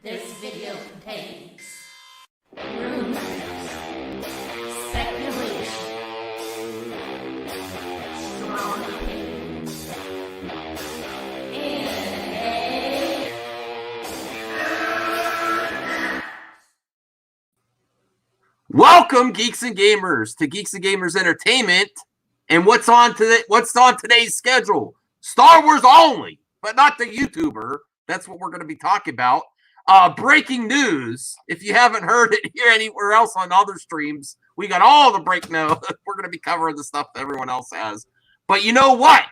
This video contains rumors, speculation, strong opinions, and welcome, Geeks and Gamers, to Geeks and Gamers Entertainment. And what's on today's schedule? Star Wars only, but not the YouTuber. That's what we're going to be talking about. Breaking news. If you haven't heard it here anywhere else on other streams, we got all the break news. We're going to be covering the stuff that everyone else has. But you know what?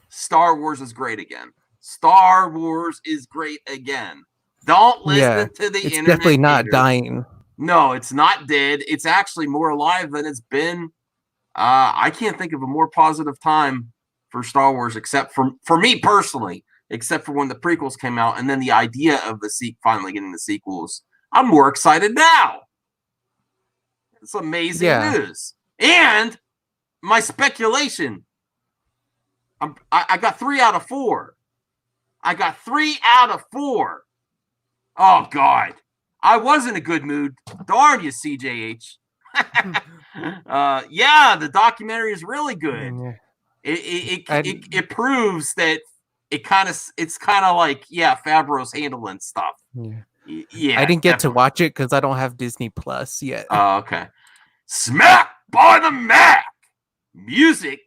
Star Wars is great again. Star Wars is great again. Don't listen to the internet. It's definitely not haters. dying. No, it's not dead. It's actually more alive than it's been. I can't think of a more positive time for Star Wars, except for me personally, except for when the prequels came out and then the idea of the finally getting the sequels. I'm more excited now. It's amazing news. And my speculation, I got 3 out of 4. I got 3 out of 4. Oh, God. I was in a good mood. Darn you, CJH. Yeah, the documentary is really good. It proves that it's kind of like Favreau's handling stuff. I didn't get to watch it because I don't have Disney Plus yet. Oh, okay. Smack by the Mac. Movie.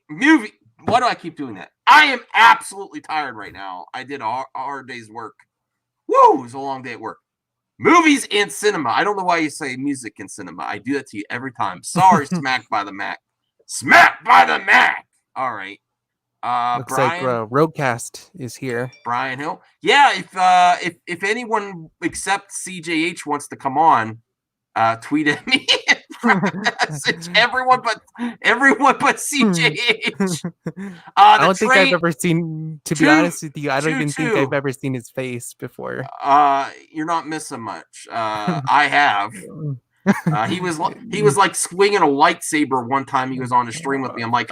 Why do I keep doing that? I am absolutely tired right now. I did a hard day's work. Woo! It was a long day at work. Movies and cinema. I don't know why you say music and cinema. I do that to you every time. Sorry, Smack by the Mac. Smack by the Mac. All right. Looks Brian, like Roadcast is here. Brian Hill. Yeah, if anyone except CJH wants to come on, tweet at me. Message everyone but CJH. I don't think I've ever seen. To be honest with you, I don't even think I've ever seen his face before. You're not missing much. I have. He was like swinging a lightsaber one time. He was on a stream with me. I'm like,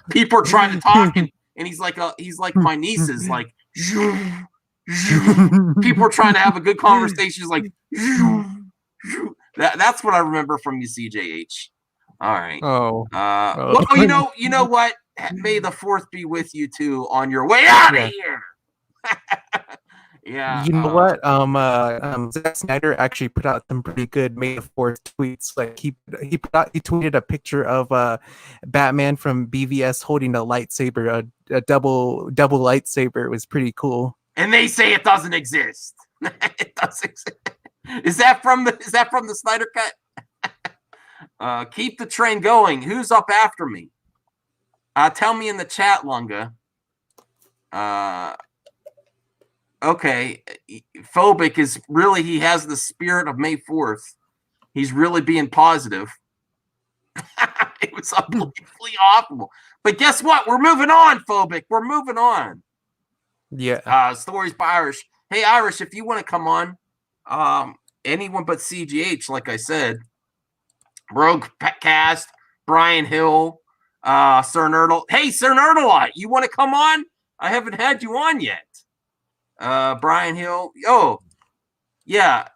people are trying to talk, and he's like my nieces, like people are trying to have a good conversation. He's like that's what I remember from you, CJH. All right. Well, you know what? May the 4th be with you too on your way out of here. Yeah. You know what? Zack Snyder actually put out some pretty good May the 4th tweets. Like he tweeted a picture of Batman from BVS holding a lightsaber, a double lightsaber. It was pretty cool. And they say it doesn't exist. It does exist. Is that from the Snyder Cut? Keep the train going. Who's up after me? Tell me in the chat, Lunga. Okay, Phobic is really, he has the spirit of May 4th. He's really being positive. It was unbelievably awful. But guess what? We're moving on, Phobic. We're moving on. Yeah. Stories by Irish. Hey, Irish, if you want to come on, anyone but CGH, like I said, Roguecast, Brian Hill, Sir Nerdle. Hey, Sir Nerdle, you want to come on? I haven't had you on yet. Brian Hill. Oh, yeah.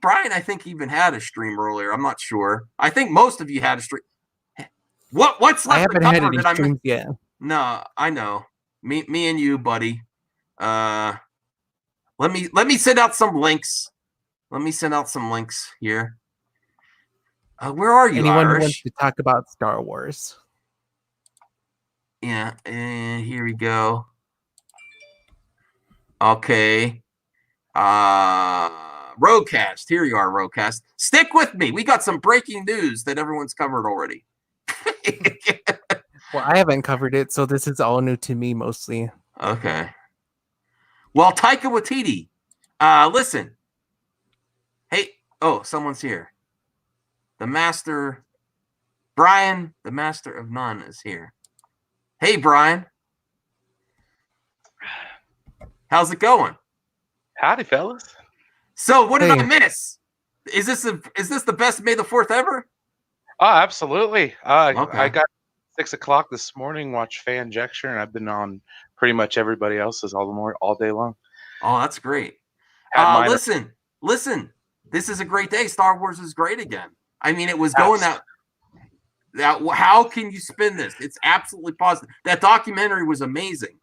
Brian, I think, even had a stream earlier. I'm not sure. I think most of you had a stream. What's left? I haven't had any streams yet. No, I know. Me and you, buddy. Let me send out some links. Let me send out some links here. Where are you, Anyone Irish? who wants to talk about Star Wars? Yeah, and here we go. Okay. Roadcast. Here you are, Roadcast. Stick with me. We got some breaking news that everyone's covered already. Well, I haven't covered it, so this is all new to me mostly. Okay. Well, Taika Watiti. Listen. Hey, someone's here. The master, Brian, the master of none, is here. Hey, Brian. How's it going? Howdy, fellas. So, what did I miss? Is this the best May the 4th ever? Oh, absolutely. Okay. I got 6 o'clock this morning, watched Fanjecture, and I've been on pretty much everybody else's all day long. Oh, that's great. Had mine Listen, listen, this is a great day. Star Wars is great again. I mean, it was going that how can you spin this? It's absolutely positive. That documentary was amazing.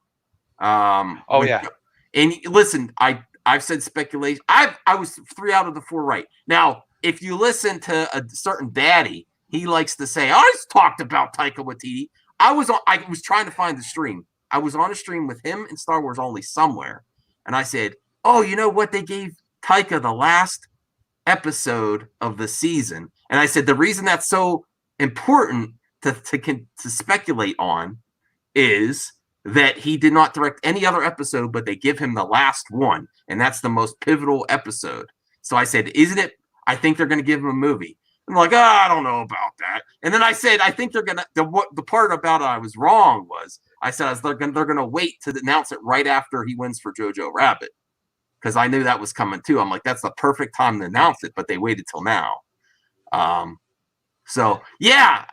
Yeah. And listen, I've said speculation. I was 3 out of the 4 right. Now, if you listen to a certain daddy, he likes to say, I just talked about Taika Watiti. I was trying to find the stream. I was on a stream with him and Star Wars Only somewhere. And I said, oh, you know what? They gave Taika the last episode of the season. And I said, the reason that's so important to speculate on is that he did not direct any other episode, but they give him the last one. And that's the most pivotal episode. So I said, isn't it? I think they're going to give him a movie. I'm like, I don't know about that. And then I said, I think they're going to, the part about it I was wrong was, I said, they're going to wait to announce it right after he wins for Jojo Rabbit. Because I knew that was coming too. I'm like, that's the perfect time to announce it, but they waited till now. So yeah,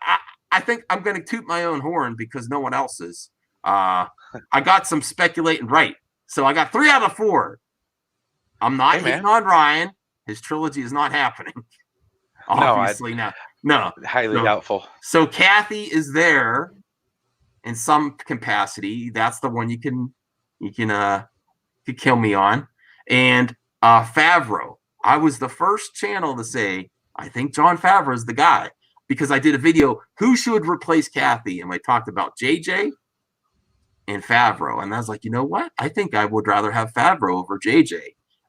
I think I'm going to toot my own horn because no one else is. I got some speculating right. So I got 3 out of 4. I'm not hitting on Ryan. His trilogy is not happening. Obviously not. No. Highly doubtful. So Kathy is there in some capacity. That's the one you can kill me on. And Favreau. I was the first channel to say, I think Jon Favreau is the guy. Because I did a video, who should replace Kathy? And I talked about JJ and Favreau. And I was like, you know what? I think I would rather have Favreau over JJ.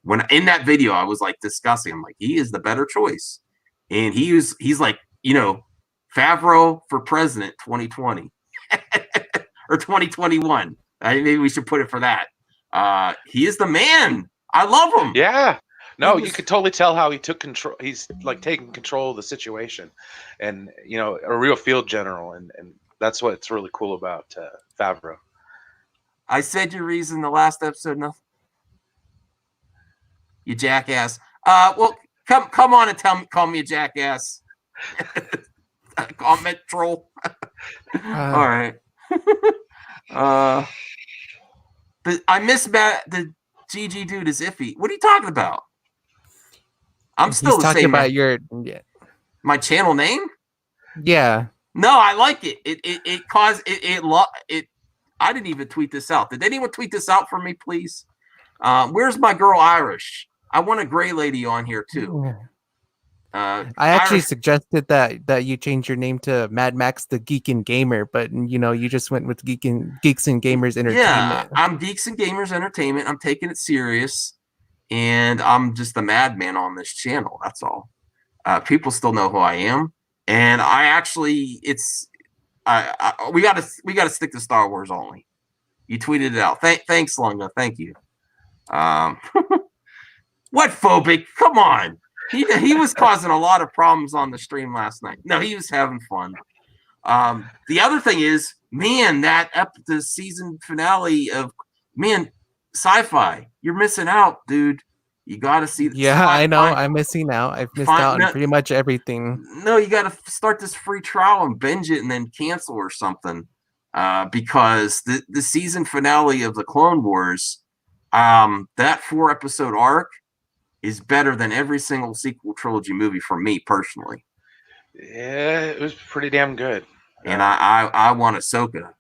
When in that video, I was like discussing, I'm like, he is the better choice. And he's like, Favreau for president 2020 or 2021. Maybe we should put it for that. He is the man. I love him. Yeah. No, you could totally tell how he took control. He's like taking control of the situation and, a real field general. And that's what's really cool about Favreau. I said your reason the last episode, nothing. You jackass. Well, come on and call me a jackass. Comment troll. All right. But I miss the GG dude is iffy. What are you talking about? I'm still He's the talking same. About my channel name? Yeah. No, I like it. It caused it. I didn't even tweet this out. Did anyone tweet this out for me, please? Where's my girl Irish? I want a gray lady on here too. I actually suggested that you change your name to Mad Max the Geek and Gamer, but you just went with Geeks and Gamers Entertainment. Yeah, I'm Geeks and Gamers Entertainment. I'm taking it serious, and I'm just the madman on this channel. That's all. People still know who I am, and I actually we gotta stick to Star Wars only. You tweeted it out. Thanks, Lunga. Thank you. What phobic? Come on. He was causing a lot of problems on the stream last night. No, he was having fun. The other thing is, man, the season finale of sci-fi. You're missing out, dude. You got to see. Yeah, I know. I'm missing out. I've missed out on pretty much everything. No, you got to start this free trial and binge it, and then cancel or something. Because the season finale of the Clone Wars, that 4-episode arc is better than every single sequel trilogy movie for me personally. Yeah, it was pretty damn good. And I want Ahsoka.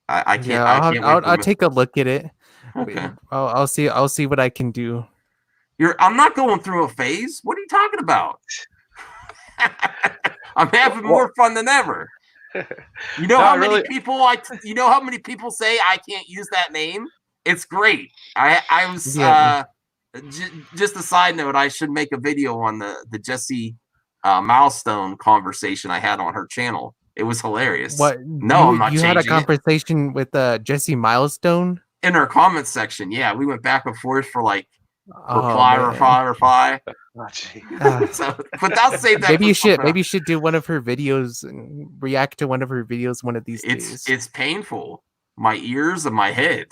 I can't. Yeah, I can't I'll take a look at it. Okay. I'll see what I can do. I'm not going through a phase. What are you talking about? I'm having more fun than ever. You know how many people you know how many people say I can't use that name? It's great. I was just a side note, I should make a video on the Jessie Milestone conversation I had on her channel. It was hilarious. What? No, I'm not. You had a conversation with Jessie Milestone in her comments section. Yeah, we went back and forth for like reply. So, but I'll save that. Maybe you should do one of her videos and react to one of her videos one of these days. It's painful. My ears and my head.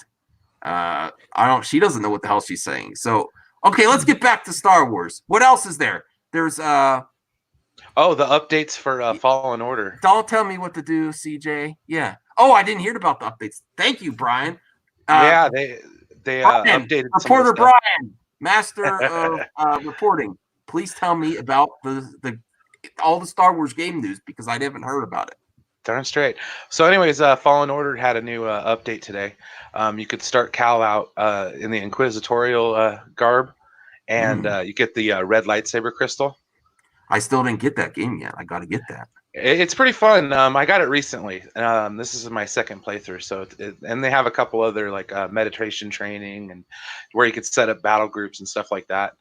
She doesn't know what the hell she's saying. So okay, let's get back to Star Wars. What else is there? There's the updates for Fallen Order. Don't tell me what to do, CJ. Yeah. Oh, I didn't hear about the updates. Thank you, Brian. They updated Reporter Brian. Master of reporting, please tell me about the all the Star Wars game news because I haven't heard about it. Darn straight. So, anyways, Fallen Order had a new update today. You could start Cal out in the Inquisitorial garb, and you get the red lightsaber crystal. I still didn't get that game yet. I got to get that. It's pretty fun. I got it recently. This is my second playthrough. So, and they have a couple other like meditation training and where you could set up battle groups and stuff like that.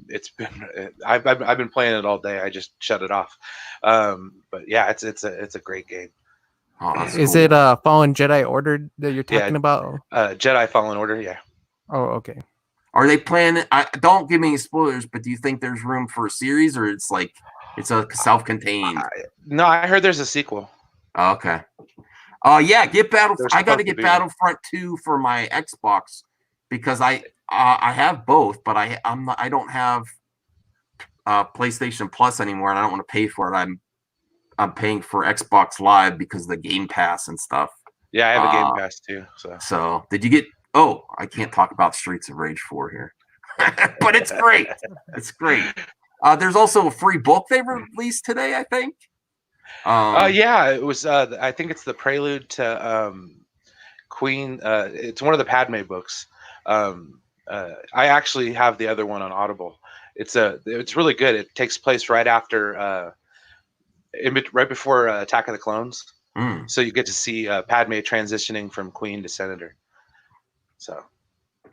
It's been I've been playing it all day. I just shut it off. But yeah, it's a great game. Oh, that's Is cool. it Fallen Jedi Order that you're talking about? Jedi Fallen Order, yeah. Oh, okay. Are they planning? Don't give me any spoilers, but do you think there's room for a series, or it's like it's a self-contained? No, I heard there's a sequel. Oh, okay. Yeah, get Battlefront. I got to get Battlefront 2 for my Xbox because I have both, but I don't have PlayStation Plus anymore, and I don't want to pay for it. I'm paying for Xbox Live because of the Game Pass and stuff. Yeah, I have a Game Pass too. So did you get? Oh, I can't talk about Streets of Rage 4 here, but it's great. It's great. There's also a free book they released today, I think. Yeah, it was. I think it's the prelude to Queen. It's one of the Padme books. I actually have the other one on Audible. It's really good. It takes place right after, right before Attack of the Clones. So you get to see Padme transitioning from Queen to Senator. So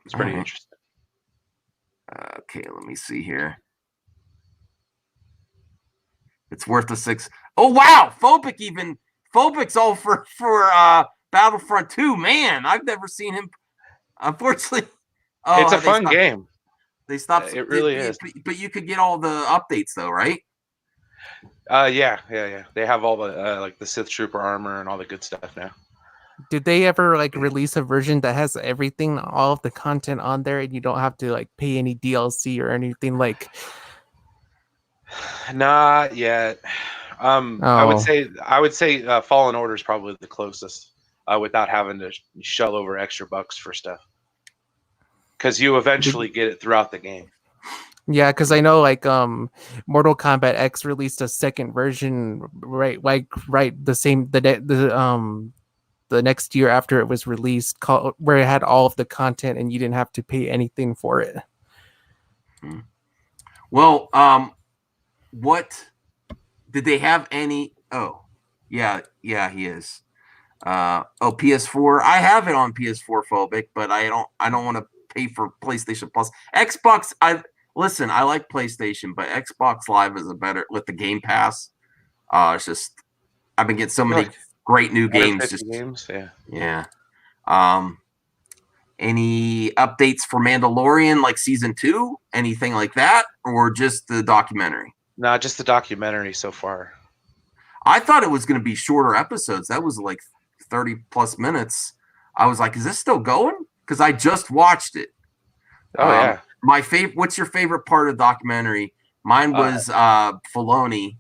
it's pretty interesting. Okay, let me see here. It's worth the 6. Oh wow, Phobic's all for Battlefront 2. Man, I've never seen him. Unfortunately, it's a fun game. They stopped. It really is. But you could get all the updates though, right? Yeah. They have all the like the Sith Trooper armor and all the good stuff now. Did they ever like release a version that has everything, all of the content on there, and you don't have to like pay any DLC or anything like? Not yet. I would say Fallen Order is probably the closest without having to shell over extra bucks for stuff. Because you eventually get it throughout the game. Yeah, because I know like Mortal Kombat X released a second version right the next year after it was released, where it had all of the content and you didn't have to pay anything for it. Well, what did they have any? Oh, yeah, he is. PS4. I have it on PS4 Phobic, but I don't want to pay for PlayStation Plus. Xbox. I like PlayStation, but Xbox Live is a better with the Game Pass. It's just I've been getting so many great new games. Yeah. Any updates for Mandalorian, like season 2? Anything like that, or just the documentary? No, just the documentary so far. I thought it was going to be shorter episodes. That was like 30 plus minutes. I was like, is this still going? Because I just watched it. Oh, yeah. What's your favorite part of the documentary? Mine was Filoni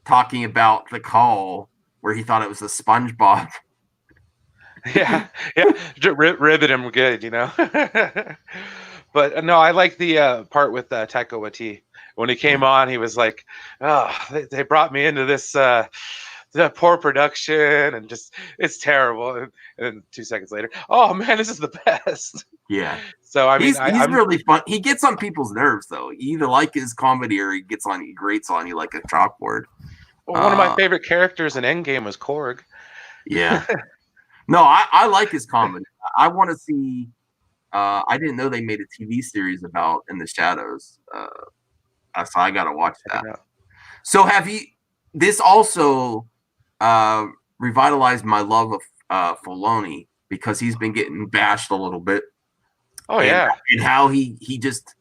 talking about the call where he thought it was a SpongeBob. Yeah. Ribbit him good, you know. But no, I like the part with Taika Watiti. When he came on, he was like, "Oh, they brought me into this the poor production, and just it's terrible." And then 2 seconds later, "Oh man, this is the best." Yeah. So I mean, he's really fun. He gets on people's nerves though. You either like his comedy or he grates on you like a chalkboard. Well, one of my favorite characters in Endgame was Korg. Yeah. No, I like his comedy. I want to see. I didn't know they made a TV series about In the Shadows. So I gotta watch that. So have you? This also revitalized my love of Filoni because he's been getting bashed a little bit. Oh yeah, and how he just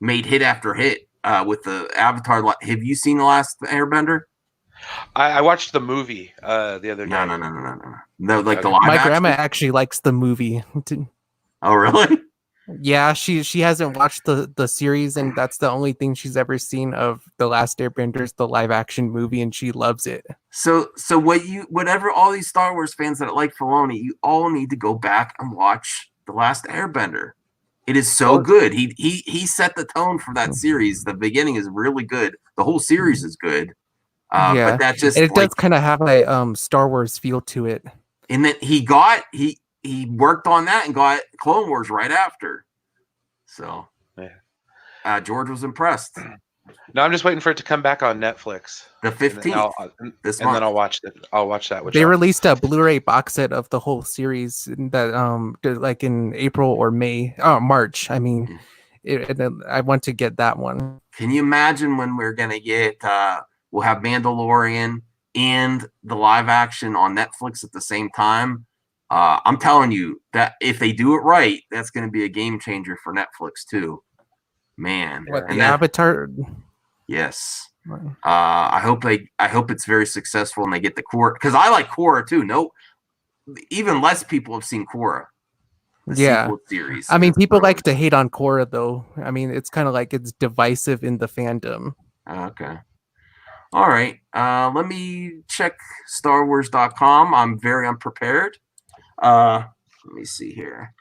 made hit after hit with the Avatar. Have you seen The Last Airbender? I watched the movie the other day. No, like the live My action? grandma actually likes the movie. Oh really? Yeah, she hasn't watched the series, and that's the only thing she's ever seen of The Last Airbenders, the live action movie, and she loves it. So whatever all these Star Wars fans that like Filoni, you all need to go back and watch The Last Airbender. It is so good. He set the tone for that series. The beginning is really good. The whole series is good. But that just and it does kind of have a Star Wars feel to it. And then he worked on that and got Clone Wars right after. So George was impressed. No, I'm just waiting for it to come back on Netflix. The 15th this month. And then I'll watch it. I'll watch that. They released a Blu-ray box set of the whole series that like in April or March. I mean, I want to get that one. Can you imagine when we're gonna get? We'll have Mandalorian and the live action on Netflix at the same time. I'm telling you that if they do it right, that's going to be a game changer for Netflix too. Man, and Avatar. Yes. I hope it's very successful and they get the Korra, because I like Korra too. No, even less people have seen Korra. The sequel series. I mean, people like to hate on Korra though. I mean, it's kind of like it's divisive in the fandom. Okay. All right. Let me check StarWars.com. I'm very unprepared. Let me see here.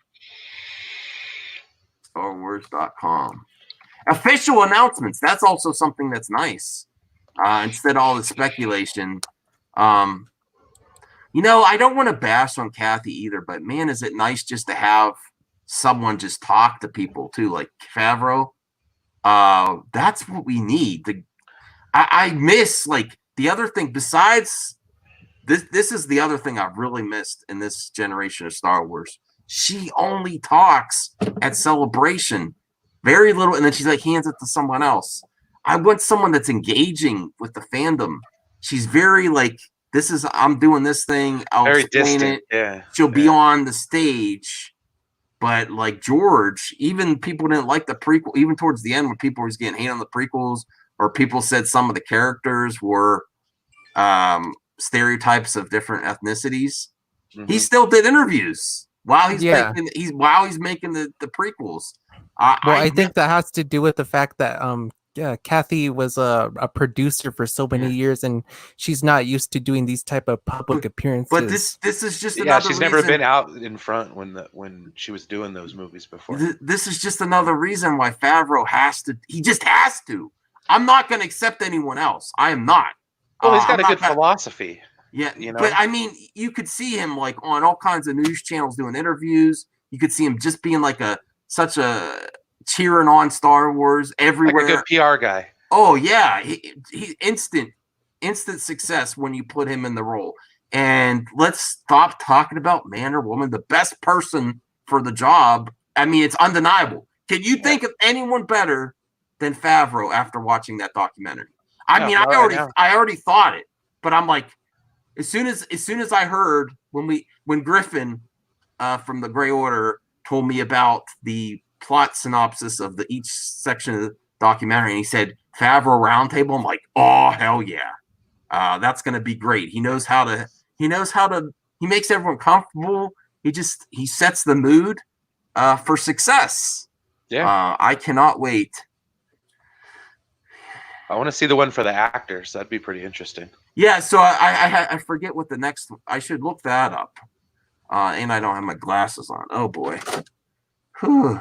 StarWars.com. Official announcements. That's also something that's nice. Instead of all the speculation. I don't want to bash on Kathy either, but man, is it nice just to have someone just talk to people too, like Favreau. That's what we need. I miss, like, the other thing besides this is the other thing I've really missed in this generation of Star Wars. She only talks at Celebration. Very little, and then she's like hands it to someone else. I want someone that's engaging with the fandom. She's very like, I'm doing this thing. I'll very explain distant. it. Yeah. She'll be on the stage, but like George, even people didn't like the prequel. Even towards the end, when people were getting hate on the prequels, or people said some of the characters were stereotypes of different ethnicities, he still did interviews while he's making the prequels. I think that has to do with the fact that Kathy was a producer for so many years, and she's not used to doing these type of public appearances. But this is just another she's never been out in front when she was doing those movies before. This is just another reason why Favreau he just has to. I'm not going to accept anyone else. I am not. Well, he's got a good philosophy. Yeah, but I mean, you could see him like on all kinds of news channels doing interviews. You could see him just being like such a cheering on Star Wars everywhere. Like a good PR guy. Oh yeah, he instant success when you put him in the role. And let's stop talking about man or woman. The best person for the job. I mean, it's undeniable. Can you think of anyone better than Favreau after watching that documentary? I already thought it, but I'm like, as soon as I heard when Griffin from the Grey Order told me about the plot synopsis of each section of the documentary, and he said Favreau roundtable, I'm like, oh hell yeah, that's gonna be great. He makes everyone comfortable. He sets the mood for success. Yeah, I cannot wait. I want to see the one for the actors. That'd be pretty interesting. Yeah, so I forget what the next. I should look that up. And I don't have my glasses on. Oh boy. Whew.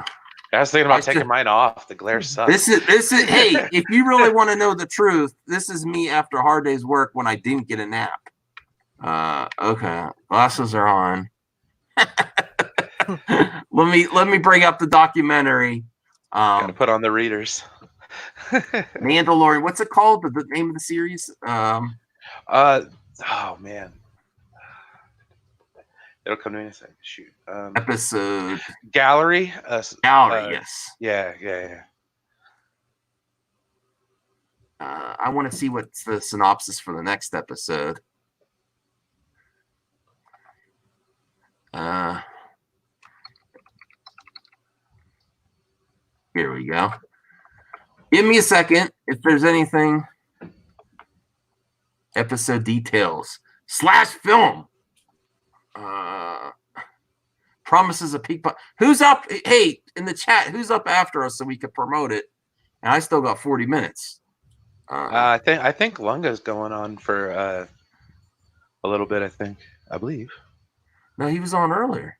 I was thinking about taking mine off. The glare sucks. This is. Hey, if you really want to know the truth, this is me after a hard day's work when I didn't get a nap. Okay, glasses are on. let me bring up the documentary. Gotta put on the readers. Mandalorian. What's it called? The name of the series? Oh man, it'll come to me in a second. Shoot. Episode Gallery. Gallery. Yes. Yeah. I want to see what's the synopsis for the next episode. Here we go. Give me a second if there's anything. Episode details / film. Promises a peak. Who's up? Hey, in the chat, who's up after us so we could promote it? And I still got 40 minutes. I think Lunga's going on for a little bit. I believe. No, he was on earlier.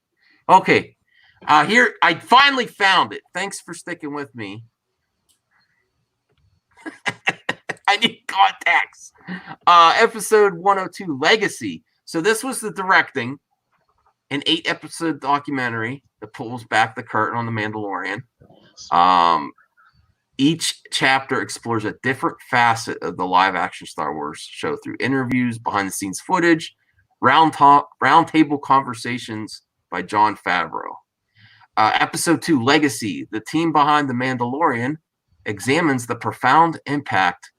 Okay. Here, I finally found it. Thanks for sticking with me. I need contacts. Episode 102, Legacy. So this was the directing, an 8-episode documentary that pulls back the curtain on The Mandalorian. Each chapter explores a different facet of the live-action Star Wars show through interviews, behind-the-scenes footage, roundtable conversations by Jon Favreau. Episode 2, Legacy. The team behind The Mandalorian examines the profound impact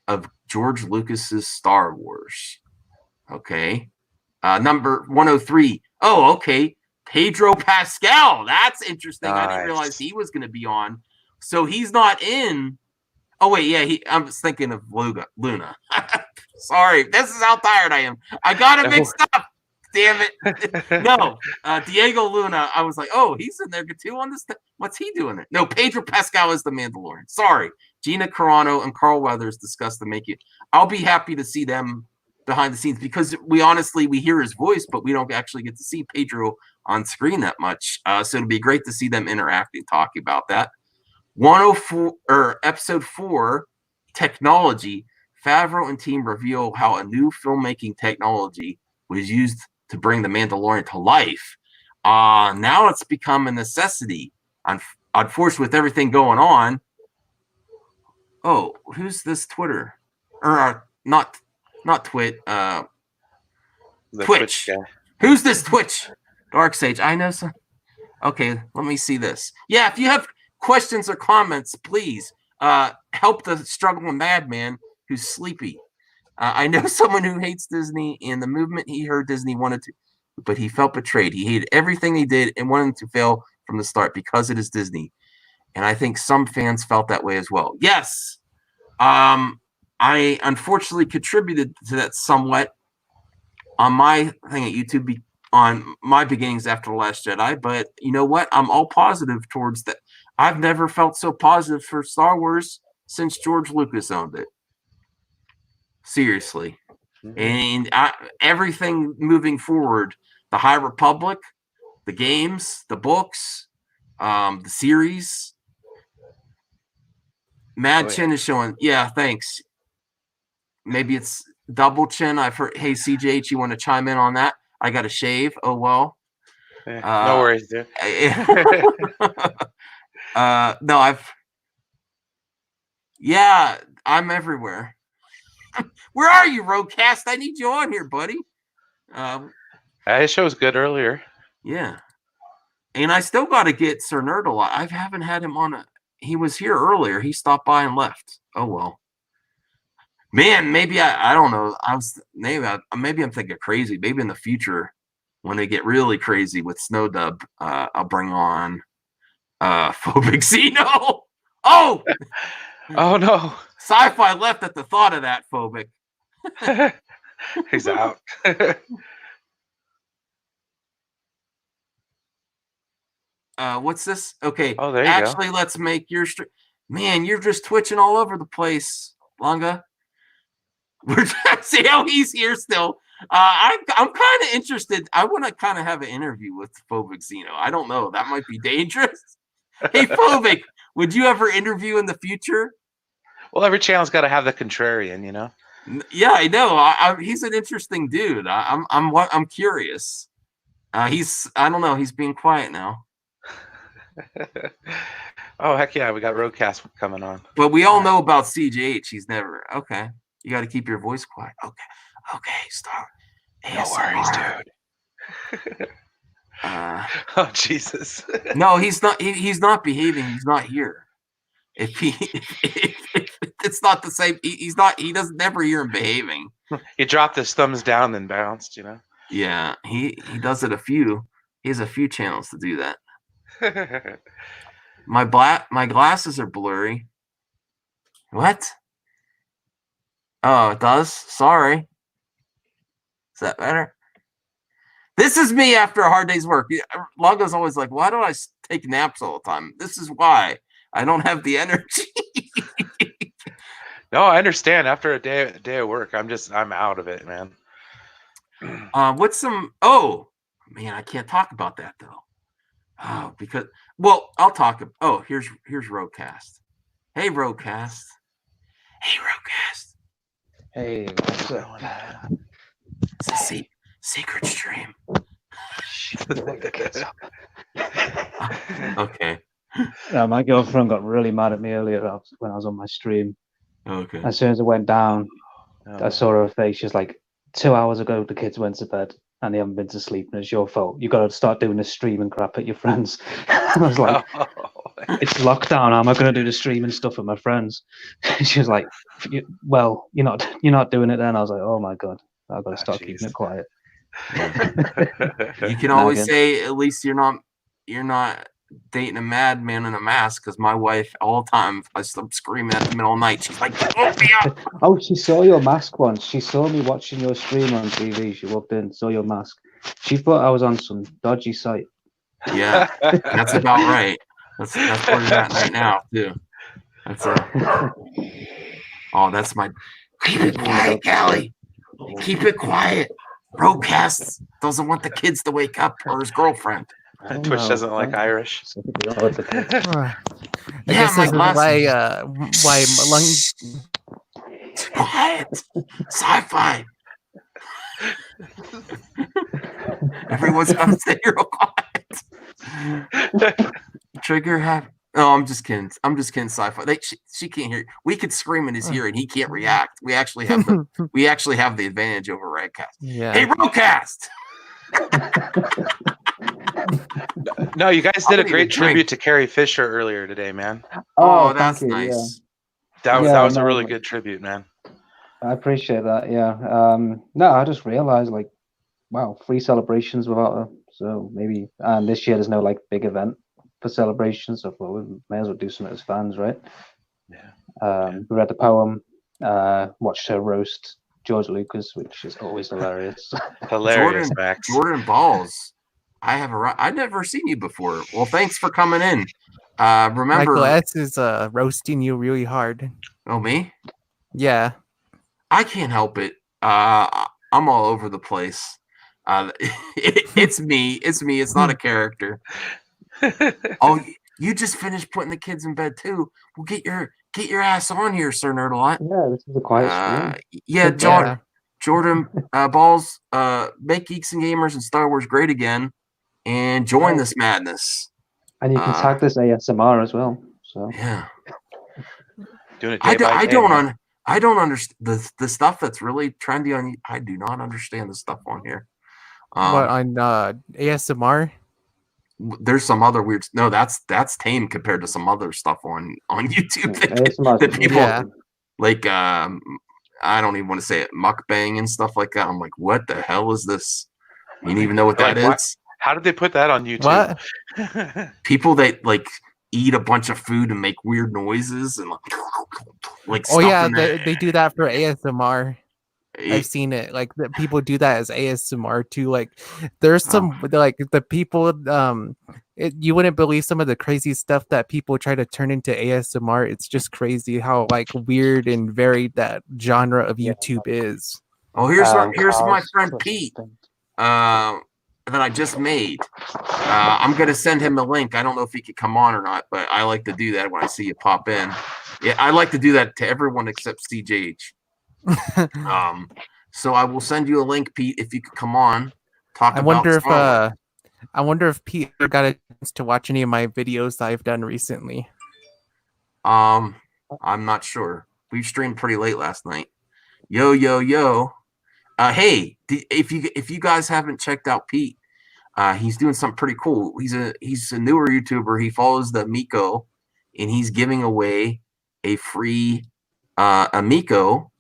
of George Lucas's Star Wars. Okay. Number 103. Oh, okay. Pedro Pascal. That's interesting. Nice. I didn't realize he was going to be on. So he's not in. Oh, wait. Yeah. I was thinking of Luna. Sorry. This is how tired I am. I got it mixed up. Damn it. No. Diego Luna. I was like, oh, he's in there too on this. What's he doing there? No, Pedro Pascal is the Mandalorian. Sorry. Gina Carano and Carl Weathers discussed the making. I'll be happy to see them behind the scenes because we hear his voice, but we don't actually get to see Pedro on screen that much. So it'll be great to see them interacting, talking about that. 104 or episode 4, technology. Favreau and team reveal how a new filmmaking technology was used to bring the Mandalorian to life. Now it's become a necessity. Unfortunately, with everything going on. Oh, who's this Twitter? Or not Twit. Twitch. Who's this Twitch? Dark Sage. I know some. Okay, let me see this. Yeah, if you have questions or comments, please help the struggling madman who's sleepy. I know someone who hates Disney and the movement he heard Disney wanted to, but he felt betrayed. He hated everything they did and wanted to fail from the start because it is Disney. And I think some fans felt that way as well. Yes. I unfortunately contributed to that somewhat on my thing at YouTube on my beginnings after The Last Jedi. But you know what? I'm all positive towards that. I've never felt so positive for Star Wars since George Lucas owned it. Seriously. Mm-hmm. And everything moving forward, the High Republic, the games, the books, the series. Mad Chin is showing. Yeah, thanks. Maybe it's double chin. I've heard. Hey, CJH, you want to chime in on that? I got to shave. Oh, well. No worries, dude. No, I'm everywhere. Where are you, Roadcast? I need you on here, buddy. His show was good earlier. Yeah. And I still got to get Sir Nerd a lot. I haven't had him on he was here earlier. He stopped by and left. Oh, well. Man, maybe I don't know. Maybe I'm thinking crazy. Maybe in the future, when they get really crazy with Snow Dub, I'll bring on Phobic Xeno. Oh! Oh, no. Sci-Fi left at the thought of that, Phobic. He's out. What's this? Okay. Oh, there you go. Let's make your stream. Man, you're just twitching all over the place, Longa. We're trying to see how he's here still. I'm kind of interested. I want to kind of have an interview with Phobic Xeno. I don't know. That might be dangerous. Hey, Phobic, would you ever interview in the future? Well, every channel's got to have the contrarian, you know. Yeah, I know. He's an interesting dude. I'm curious. I don't know. He's being quiet now. Oh, heck yeah, we got Roadcast coming on. But we all know about CJH. He's never okay. You got to keep your voice quiet. Okay, start. No worries, dude. Oh Jesus! No, he's not. He's not behaving. He's not here. If it's not the same. He's not. He doesn't never hear him behaving. He dropped his thumbs down, then bounced. You know. Yeah, he does it He has a few channels to do that. My glasses are blurry. What? Oh, it does? Sorry. Is that better? This is me after a hard day's work. Longo's always like, why do I take naps all the time? This is why. I don't have the energy. No, I understand. After a day of work, I'm out of it, man. Oh, man, I can't talk about that, though. Oh, because well, I'll talk. Oh, here's Roadcast. Hey, Roadcast. Hey, Roadcast. Hey, what's up? It's a secret stream. Okay. My girlfriend got really mad at me earlier when I was on my stream. Okay. As soon as it went down, I saw her face. She's like, 2 hours ago, the kids went to bed and they haven't been to sleep, and it's your fault. You got to start doing the stream and crap at your friends. I was like, it's lockdown. How am I going to do the stream and stuff with my friends? She was like, well, you're not doing it then. I was like, oh my God, I've got to start keeping it quiet. You can always say at least you're not dating a madman in a mask, because my wife all the time, if I'm screaming at the middle of the night, she's like, "Let me up." Oh, she saw your mask once. She saw me watching your stream on TV. She walked in, saw your mask. She thought I was on some dodgy site. Yeah, that's about right. That's where you're at right now too. That's oh, that's my. Keep it quiet, Callie. Keep it quiet. Roadcast doesn't want the kids to wake up, or his girlfriend. Twitch doesn't like Irish. I guess this is why Quiet. Sci-fi. Everyone's got to stay real quiet. Trigger have. No, I'm just kidding. Sci-fi. She can't hear. We could scream in his ear and he can't react. We actually have the advantage over Redcast. Yeah. Hey, Roadcast. No, you guys did a great tribute to Carrie Fisher earlier today, man. Oh, that's nice. Yeah. That was a really good tribute, man. I appreciate that. Yeah. No, I just realized, like, wow, 3 celebrations without her. So maybe, and this year there's no like big event for celebrations. So we may as well do something as fans, right? Yeah. We read the poem, watched her roast George Lucas, which is always hilarious. Hilarious, Max. Jordan Balls. I've never seen you before. Well, thanks for coming in. Remember, Michael S is roasting you really hard. Oh, me? Yeah. I can't help it. I'm all over the place. It's me. It's not a character. Oh, you just finished putting the kids in bed too. Well, get your ass on here, Sir Nerdalot. Yeah, this is a quiet stream. Yeah, Jordan Balls. Make Geeks and Gamers and Star Wars great again, and join this madness. And you can tag this ASMR as well. So yeah. Doing it I don't understand the stuff that's really trendy on. I do not understand the stuff on here. What on ASMR? There's some other weird. No, that's tame compared to some other stuff on YouTube that people like. I don't even want to say it, mukbang and stuff like that. I'm like, what the hell is this? You don't even know what that is? How did they put that on YouTube? What? People that like eat a bunch of food and make weird noises and like oh yeah, they do that for ASMR. I've seen it. Like people do that as ASMR too. Like there's some like the people you wouldn't believe some of the crazy stuff that people try to turn into ASMR. It's just crazy how like weird and varied that genre of YouTube is. Oh, here's my friend Pete that I just made. I'm gonna send him the link. I don't know if he could come on or not, but I like to do that when I see you pop in. Yeah, I like to do that to everyone except CJH. So I will send you a link, Pete, if you could come on. I wonder if Pete got a chance to watch any of my videos I've done recently. I'm not sure. We streamed pretty late last night. Yo. Hey, if you guys haven't checked out Pete, he's doing something pretty cool. He's a newer YouTuber. He follows the Miko, and he's giving away a free Miko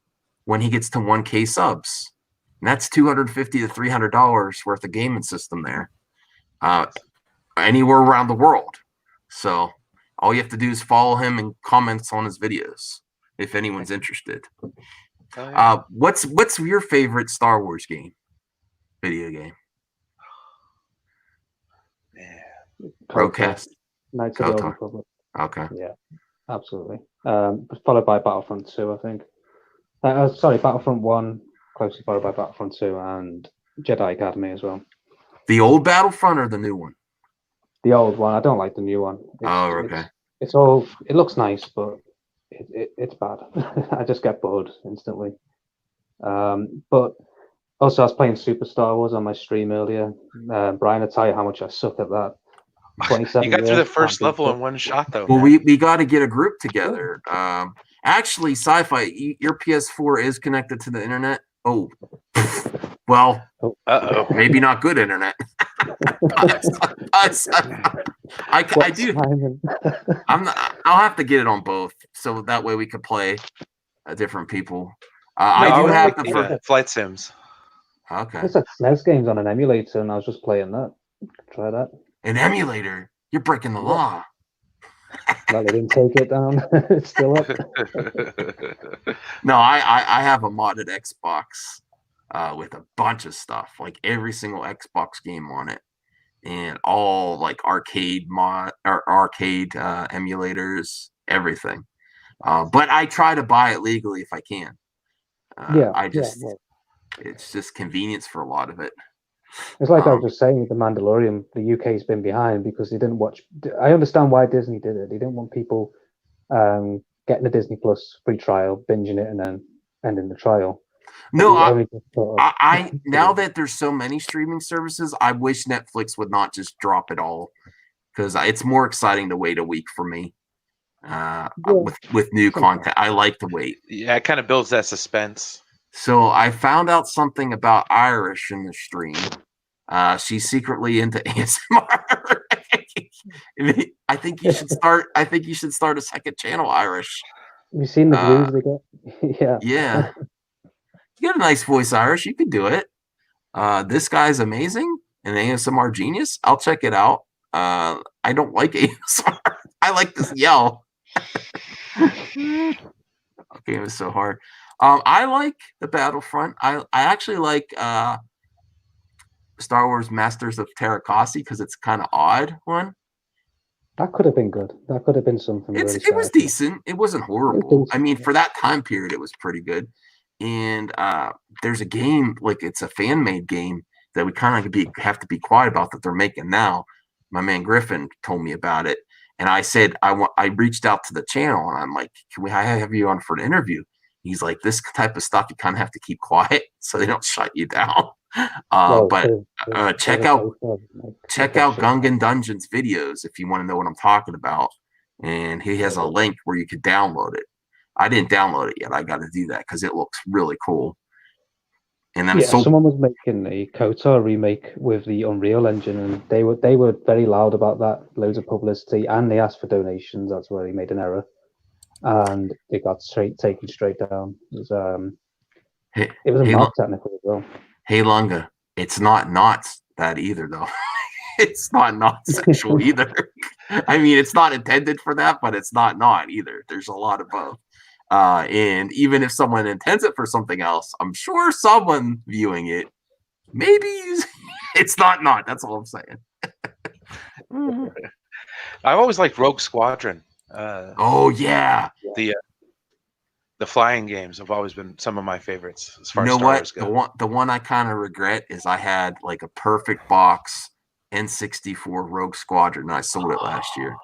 when he gets to 1K subs. And that's $250 to $300 worth of gaming system there. Anywhere around the world. So all you have to do is follow him and comments on his videos if anyone's interested. What's your favorite Star Wars video game? Roadcast. Knights of the Old Republic. Okay. Yeah, absolutely. Followed by Battlefront 2, I think. Battlefront 1, closely followed by Battlefront 2 and Jedi Academy as well. The old Battlefront or the new one? the old one. I don't like the new one. Okay. It looks nice, but it's bad. I just get bored instantly. But also, I was playing Super Star Wars on my stream earlier. Brian, I tell you how much I suck at that. 27 You got through the years, first can't beat level it. in one shot, though. Well, man. we got to get a group together. Actually, Sci-Fi, your PS4 is connected to the internet. Oh, well, maybe not good internet. I do. I'll have to get it on both, so that way we could play different people. I do have the flight sims. Okay. There's like SNES games on an emulator, and I was just playing that. Try that. An emulator? You're breaking the law. Well, they didn't take it down. It's still up. No, I have a modded Xbox with a bunch of stuff, like every single Xbox game on it, and all like arcade emulators, everything. But I try to buy it legally if I can. It's just convenience for a lot of it. It's like I was just saying with the Mandalorian, the UK's been behind because they didn't watch. I understand why Disney did it. They didn't want people getting the Disney Plus free trial, binging it, and then ending the trial. No, I now that there's so many streaming services, I wish Netflix would not just drop it all, because it's more exciting to wait a week for me. With new content, I like to wait. Yeah, it kind of builds that suspense. So I found out something about Irish in the stream. She's secretly into ASMR. I think you should start. I think you should start a second channel, Irish. Have you seen the views they get? Yeah. You got a nice voice, Irish. You can do it. This guy's amazing, an ASMR genius. I'll check it out. I don't like ASMR. I like this yell. Okay, it was so hard. I like the Battlefront. I actually like Star Wars Masters of Terrakasi because it's kind of odd one. That could have been good. That could have been something. It was decent. It wasn't horrible. I mean, for that time period, it was pretty good. And there's a game, like it's a fan-made game that we kind of have to be quiet about that they're making now. My man Griffin told me about it, and I said I reached out to the channel and I'm like, can I have you on for an interview? He's like, this type of stuff you kind of have to keep quiet so they don't shut you down. Check out Gungan Dungeon's videos if you want to know what I'm talking about, and he has a link where you could download it. I didn't download it yet. I got to do that because it looks really cool. And then someone was making a KOTOR remake with the Unreal Engine, and they were very loud about that. Loads of publicity, and they asked for donations. That's where he made an error, and it got taken straight down. It was a mod technical as well. Hey Lunga, it's not that either though. It's not sexual either. I mean, it's not intended for that, but it's not either. There's a lot of both. And even if someone intends it for something else, I'm sure someone viewing it, maybe it's not. That's all I'm saying. I've always liked Rogue Squadron. Oh yeah, the flying games have always been some of my favorites as far as Star Wars go. The one I kind of regret is I had like a perfect box N64 Rogue Squadron, and I sold it last year.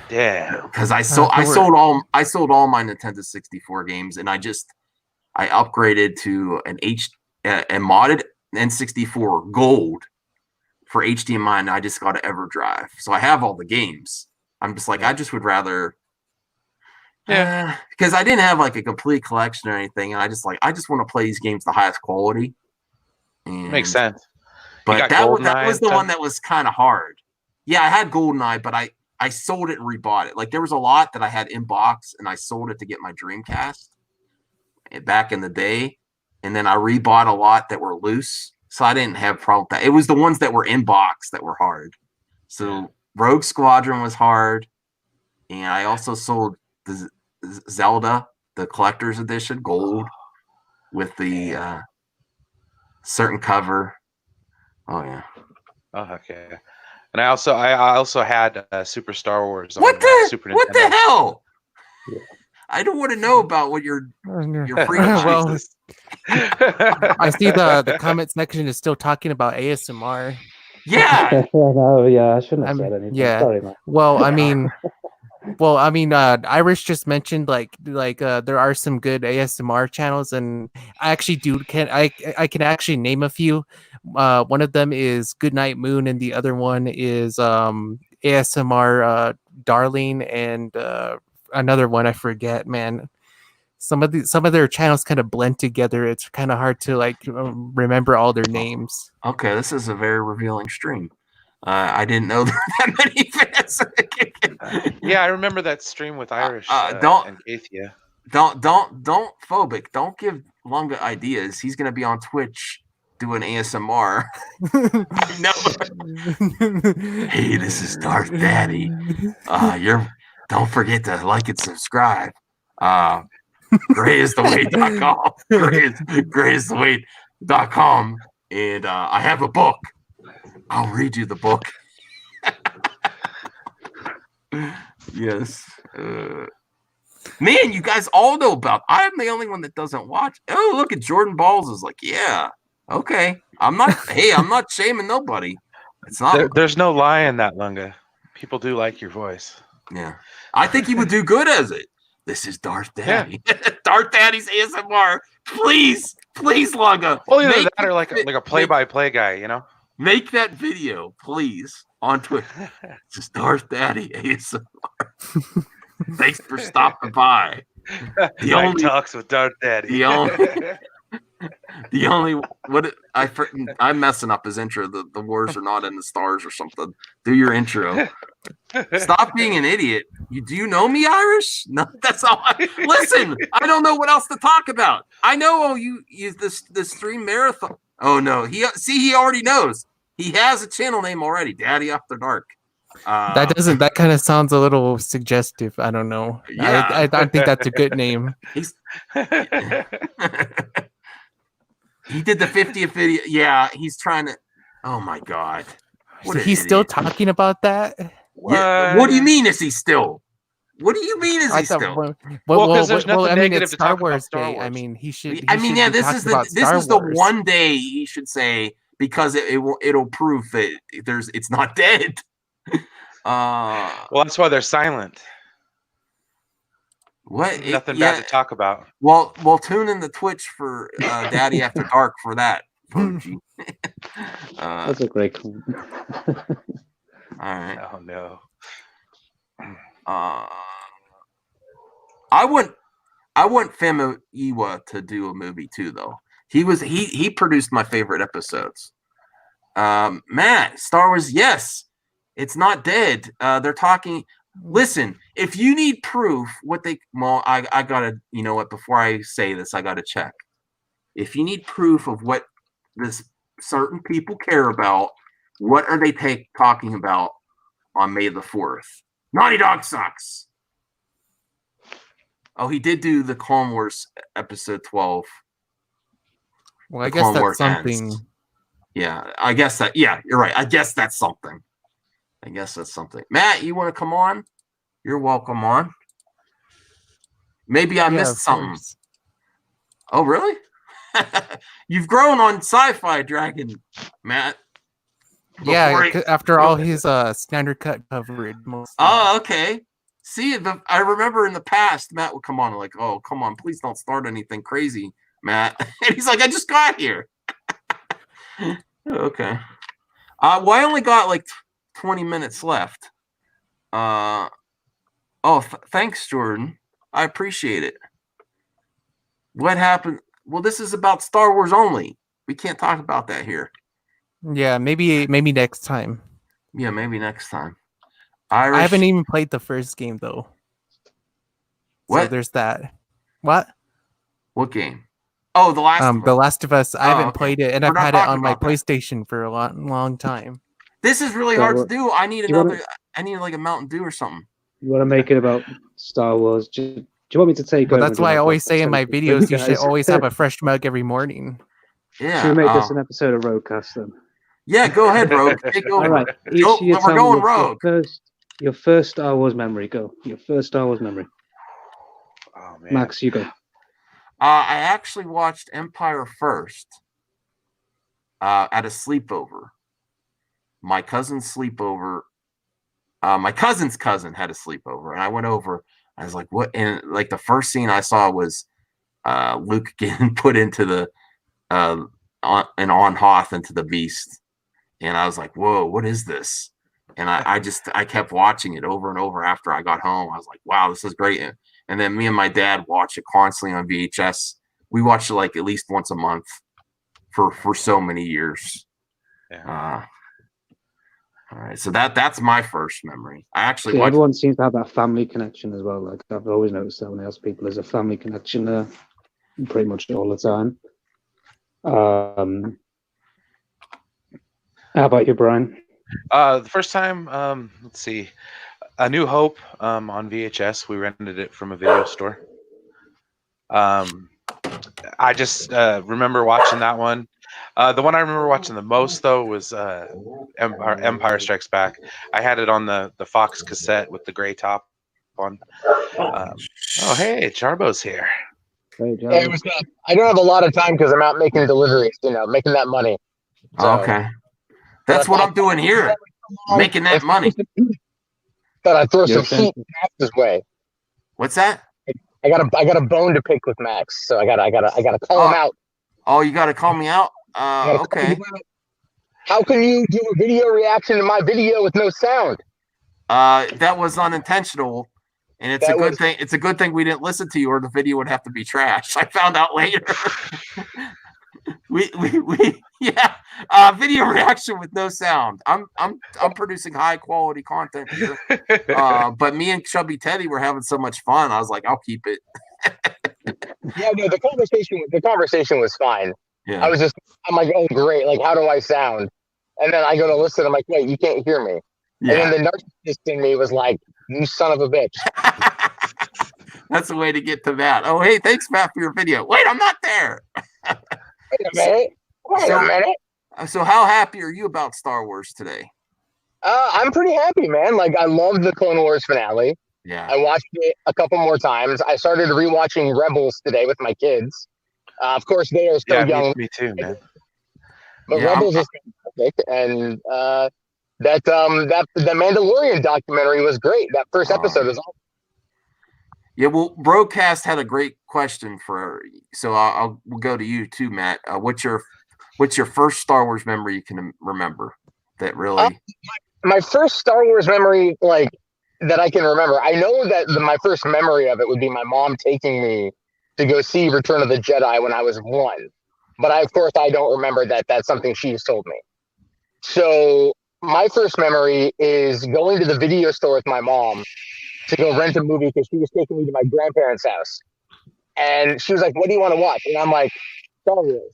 Yeah, because I sold all my Nintendo 64 games, and I upgraded to a modded N64 Gold for HDMI, and I just got an EverDrive, so I have all the games. I'm just like, I just would rather, because I didn't have like a complete collection or anything, and I just want to play these games the highest quality. And, makes sense. But that was the one that was kind of hard. Yeah, I had GoldenEye, but I sold it and rebought it. Like there was a lot that I had in box, and I sold it to get my Dreamcast back in the day, and then I rebought a lot that were loose, so I didn't have a problem with that. It was the ones that were in box that were hard. So Rogue Squadron was hard, and I also sold the Zelda, the collector's edition, gold, with the certain cover. Oh yeah. Oh, okay. And I also had Super Star Wars. What Super Nintendo. What the hell? Yeah. I don't want to know about what your free. I see the comment section is still talking about ASMR. Yeah. No, yeah, I shouldn't have said anything. Yeah. Sorry, man. Well, I mean, Irish just mentioned like there are some good ASMR channels, and I actually I can actually name a few. One of them is Goodnight Moon, and the other one is ASMR Darling, and another one I forget. Man, some of their channels kind of blend together. It's kind of hard to like remember all their names. Okay, this is a very revealing stream. I didn't know there were that many fans. Yeah, I remember that stream with Irish and Kathia. Don't phobic. Don't give Lunga ideas. He's gonna be on Twitch doing ASMR. No. Hey, this is Darth Daddy. Don't forget to like and subscribe. GrayIsTheWay.com. GrayIsTheWay.com. And I have a book. I'll read you the book. Yes. Man, you guys all know about. I'm the only one that doesn't watch. Oh, look at Jordan Balls is like, yeah, okay. I'm not shaming nobody. It's not. There's no lie in that, Lunga. People do like your voice. Yeah, I think he would do good as it. This is Darth Daddy. Yeah. Darth Daddy's ASMR. Please, Lunga. Well, either that or like a play-by-play guy, you know. Make that video, please, on Twitter. This is Darth Daddy ASMR. Thanks for stopping by. The only talks with Darth Daddy. I'm messing up his intro. The wars are not in the stars or something. Do your intro. Stop being an idiot. Do you know me, Irish? No, that's all. Listen, I don't know what else to talk about. I know. You the stream marathon. Oh no, he already knows. He has a channel name already. Daddy After Dark. That kind of sounds a little suggestive. I don't know. Yeah. I don't think that's a good name. He did the 50th video. Yeah, he's trying to. Oh my god. He's still talking about that? Yeah. What do you mean? Is he still? What do you mean? Is he still? Well, because there's nothing negative it's to Star talk Wars about Star Day. Wars. I mean, he should. This is the one day he should say, because it'll prove that it's not dead. Well, that's why they're silent. What? Nothing bad to talk about. Well, tune in to Twitch for Daddy After Dark for that. That's a great comment. All right. Oh no. I want Famuyiwa to do a movie too, though. He produced my favorite episodes. Matt, Star Wars, yes, it's not dead. They're talking. Listen, if you need proof, I gotta, you know what? Before I say this, I gotta check. If you need proof of what this certain people care about, what are they talking about on May the 4th? Naughty Dog sucks. Oh, he did do the Clone Wars episode 12. Well, I guess that's something. Ends. Yeah, I guess that. Yeah, you're right. I guess that's something. Matt, you want to come on? You're welcome on. Maybe I missed something. Course. Oh, really? You've grown on Sci-Fi Dragon, Matt. After all his Snyder Cut coverage. Oh, okay. See, I remember in the past, Matt would come on like, "Oh, come on, please don't start anything crazy, Matt." And he's like, "I just got here." Okay. Well, I only got like 20 minutes left. Thanks, Jordan. I appreciate it. What happened? Well, this is about Star Wars only. We can't talk about that here. Yeah, maybe next time. Yeah, maybe next time. I haven't even played the first game though. What? So there's that. What? What game? Oh, The Last of Us. The Last of Us. I haven't played it, and I've had it on my PlayStation for a long time. This is really hard to do. I need I need like a Mountain Dew or something. You want to make it about Star Wars? Do you want me to take over? That's why I always say in my videos you should always have a fresh mug every morning. Yeah. Should we make this an episode of Roadcast then? Yeah, go ahead, Rogue. Take over. All right. We're going Rogue. Your first Star Wars memory. Go. Your first Star Wars memory. Oh man. Max, you go. I actually watched Empire first at a sleepover. my cousin's sleepover. My cousin's cousin had a sleepover, and I went over. I was like, "What?" And like the first scene I saw was Luke getting put into the on Hoth into the Beast, and I was like, "Whoa, what is this?" And I kept watching it over and over after I got home. I was like, "Wow, this is great!" And then me and my dad watch it constantly on VHS. We watched it like at least once a month for so many years. Yeah. All right, so that's my first memory. I actually everyone seems to have that family connection as well. Like I've always noticed that when I ask people, there's a family connection there, pretty much all the time. How about you, Brian? The first time, let's see, A New Hope on VHS. We rented it from a video store. I just remember watching that one. The one I remember watching the most, though, was Empire Strikes Back. I had it on the Fox cassette with the gray top on. Oh, hey, Jarbo's here. Hey, Joe. Hey, what's up? I don't have a lot of time because I'm out making deliveries, making that money. So, okay. That's what I'm doing here, making that money. Thought I'd throw some heat Max's way. What's that? I got a bone to pick with Max, so I gotta call him out. Oh, you got to call me out. Okay. How can you do a video reaction to my video with no sound? That was unintentional, and it's a good thing. It's a good thing we didn't listen to you, or the video would have to be trash. I found out later. we video reaction with no sound. I'm producing high quality content here. But me and Chubby Teddy were having so much fun. I was like, I'll keep it. Yeah, no, the conversation was fine. Yeah. I'm like, oh great, like how do I sound? And then I go to listen, I'm like, wait, you can't hear me. Yeah. And then the narcissist in me was like, you son of a bitch. That's the way to get to that. Oh, hey, thanks, Matt, for your video. Wait, I'm not there. Wait a minute. So how happy are you about Star Wars today? I'm pretty happy, man. Like I loved the Clone Wars finale. Yeah. I watched it a couple more times. I started rewatching Rebels today with my kids. Of course, they are still young. Me too, man. But Rebels is fantastic, and that the Mandalorian documentary was great. That first episode was awesome. Yeah, well, Broadcast had a great question so we'll go to you too, Matt. What's your first Star Wars memory you can remember that really? My first Star Wars memory, like that I can remember. I know that my first memory of it would be my mom taking me to go see Return of the Jedi when I was 1. But of course, I don't remember that that's something she's told me. So my first memory is going to the video store with my mom to go rent a movie because she was taking me to my grandparents' house. And she was like, what do you want to watch? And I'm like, Star Wars.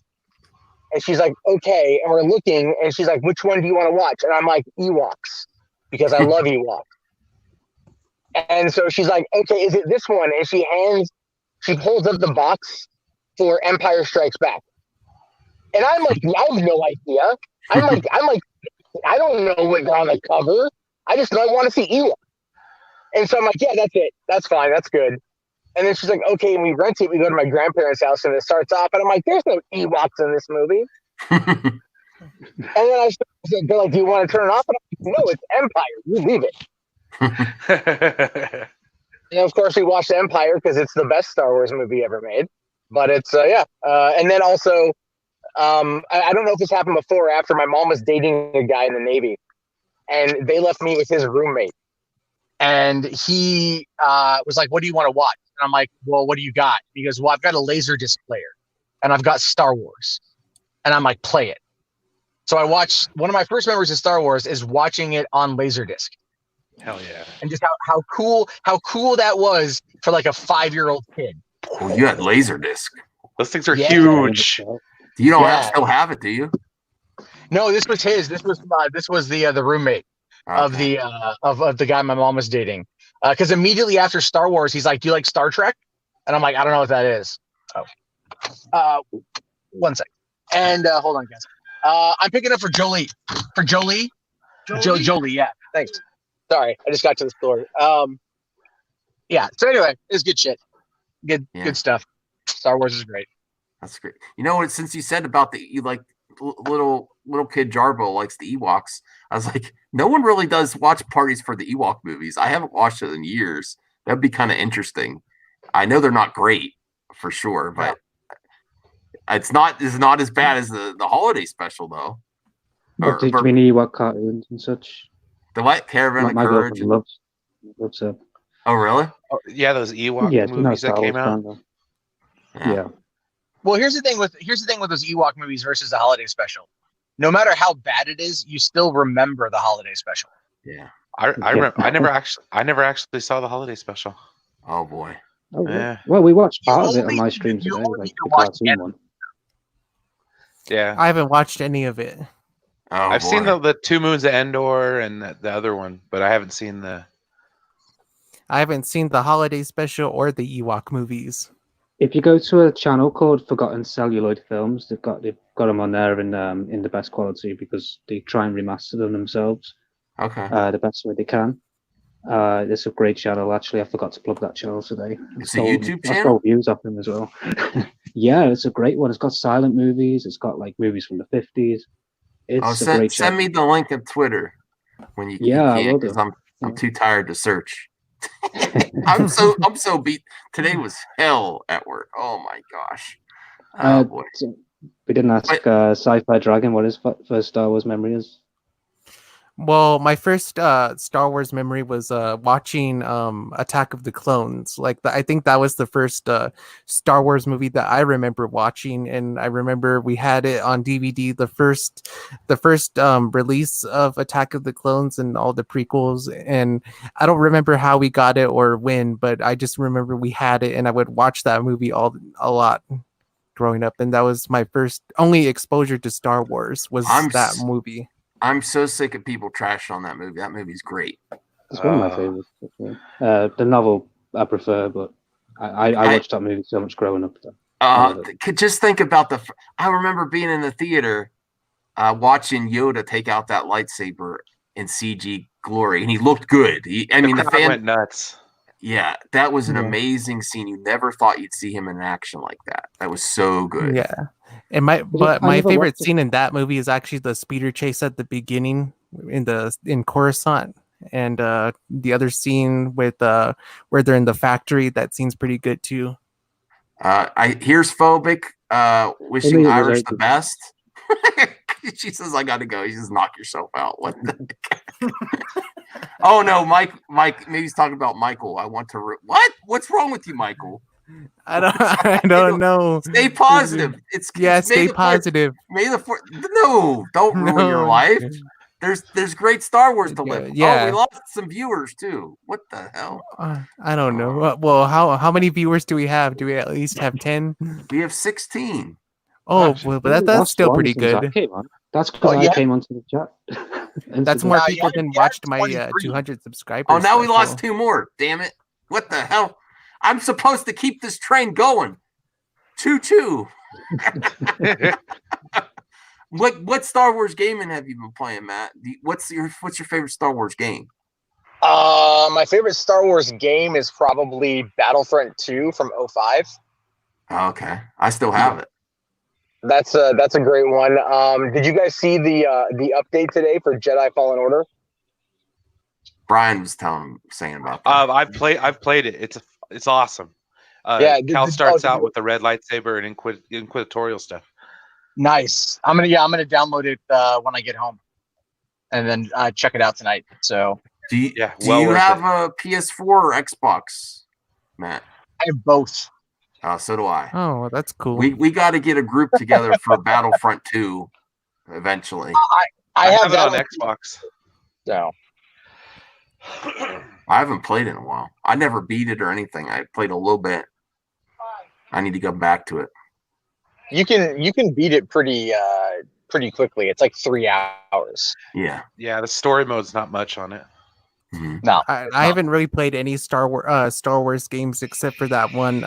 And she's like, okay. And we're looking, and she's like, which one do you want to watch? And I'm like, Ewoks, because I love Ewoks. And so she's like, okay, is it this one? And she pulls up the box for Empire Strikes Back. And I'm like, I have no idea. I'm like, I don't know what's on the cover. I just know I want to see Ewok. And so I'm like, yeah, that's it. That's fine. That's good. And then she's like, okay, and we rent it. We go to my grandparents' house, and it starts off. And I'm like, there's no Ewoks in this movie. And then they're like, do you want to turn it off? And I'm like, no, it's Empire. You leave it. And of course, we watched Empire because it's the best Star Wars movie ever made. But it's, and then also, I don't know if this happened before or after. My mom was dating a guy in the Navy, and they left me with his roommate. And he was like, what do you want to watch? And I'm like, well, what do you got? He goes, well, I've got a Laserdisc player, and I've got Star Wars. And I'm like, play it. So I watched, one of my first memories of Star Wars is watching it on Laserdisc. Hell yeah. And just how cool that was for like a 5-year-old kid. Oh, you had Laserdisc. Those things are huge. You don't still have it, do you? No, this was his. This was the roommate of the guy my mom was dating. Because immediately after Star Wars, he's like, "Do you like Star Trek?" And I'm like, "I don't know what that is." Oh, 1 second. And hold on, guys. I'm picking up for Jolie. For Jolie. Jolie. Yeah. Thanks. Sorry, I just got to the store. Yeah. So anyway, it's good shit. Good stuff. Star Wars is great. That's great. You know what? Since you said about you like little kid Jarbo likes the Ewoks. I was like, no one really does watch parties for the Ewok movies. I haven't watched it in years. That'd be kind of interesting. I know they're not great for sure, but it's not as bad as the holiday special though. What do you mean Ewok cartoons and such? The what? Caravan of My Courage. girlfriend loves it. Oh really? Oh, yeah, those Ewok Yeah, movies that came out. Yeah. Well, here's the thing with those Ewok movies versus the holiday special. No matter how bad it is, you still remember the holiday special. Yeah. I never actually saw the holiday special. Oh boy. Oh, Yeah. Well, we watched part of it on only- my stream you today, only like need to the watch cartoon it. one. Yeah. I haven't watched any of it. Oh, I've seen boy. the Two Moons of Endor and the other one, but I haven't seen the. I haven't seen the holiday special or the Ewok movies. If you go to a channel called Forgotten Celluloid Films, they've got them on there in the best quality because they try and remaster them themselves Okay. the best way they can. It's a great channel. Actually, I forgot to plug that channel today. It's a YouTube I channel? stole views off them as well. Yeah, it's a great one. It's got silent movies. It's got like movies from the 50s. It's a great channel. Send me the link on Twitter when you Yeah, I can, will because do. I'm too tired to search. I'm so beat. Today was hell at work. Oh my gosh. Oh boy. We didn't ask Sci-Fi Dragon what his first Star Wars memory is. Well, my first Star Wars memory was watching Attack of the Clones. I think that was the first Star Wars movie that I remember watching, and I remember we had it on DVD. The first release of Attack of the Clones and all the prequels. And I don't remember how we got it or when, but I just remember we had it, and I would watch that movie a lot growing up. And that was my only exposure to Star Wars was that movie. I'm so sick of people trashing on that movie. That movie's great. It's one of my favorites. The novel I prefer, but I watched that movie so much growing up. Just think about I remember being in the theater watching Yoda take out that lightsaber in CG glory, and he looked good. The fan went nuts. Yeah, that was an amazing scene. You never thought you'd see him in action like that. That was so good. Yeah. And my favorite scene in that movie is actually the speeder chase at the beginning in Coruscant, and the other scene with where they're in the factory. That scene's pretty good too. Here's Phobic wishing Irish the best. She says, "I got to go." You just knock yourself out. What the heck? Oh no, Mike. Maybe he's talking about Michael. I want to. What? What's wrong with you, Michael? I don't know. Stay positive. Stay positive. May the fourth. No, don't ruin your life. There's great Star Wars to live. Yeah. Oh, we lost some viewers too. What the hell? I don't know. Well, how many viewers do we have? Do we at least have 10? We have 16. Oh, well, but that's still pretty good. That's because I came onto the chat. That's more people than watched my 200 subscribers. Oh, now we lost 2 more. Damn it! What the hell? I'm supposed to keep this train going. Choo-choo. What Star Wars gaming have you been playing, Matt? What's your favorite Star Wars game? My favorite Star Wars game is probably Battlefront 2 from 05. Okay, I still have it. That's a great one. Did you guys see the update today for Jedi Fallen Order? Brian was saying about that. I've played it. It's awesome. Cal starts out with the red lightsaber and inquisitorial stuff. Nice. I'm gonna download it when I get home, and then check it out tonight. So do you have a PS4 or Xbox, Matt? I have both. So do I. Oh, that's cool. We got to get a group together for Battlefront 2 eventually. I have it on Xbox. So I haven't played it in a while. I never beat it or anything. I played a little bit. I need to go back to it. You can beat it pretty quickly. It's like 3 hours. Yeah. Yeah, the story mode's not much on it. Mm-hmm. No, I haven't really played any Star Wars games except for that one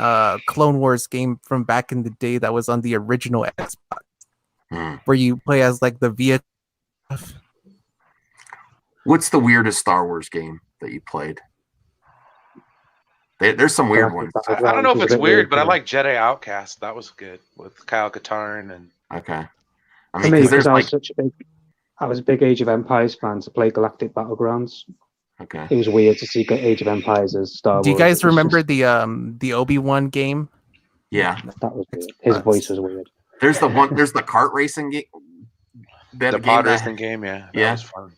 Clone Wars game from back in the day that was on the original Xbox, where you play as like the vehicle. What's the weirdest Star Wars game that you played? There's some weird ones. I don't know if it's weird, but I like Jedi Outcast. That was good with Kyle Katarn and. Okay. I For mean, me, because because there's like I was a big Age of Empires fan to play Galactic Battlegrounds. okay. It was weird to see Age of Empires as Star Wars. Do you guys It was remember just- the Obi-Wan game? Yeah. that was weird. His voice was weird. There's the kart racing game. The pod racing game, yeah. That was fun.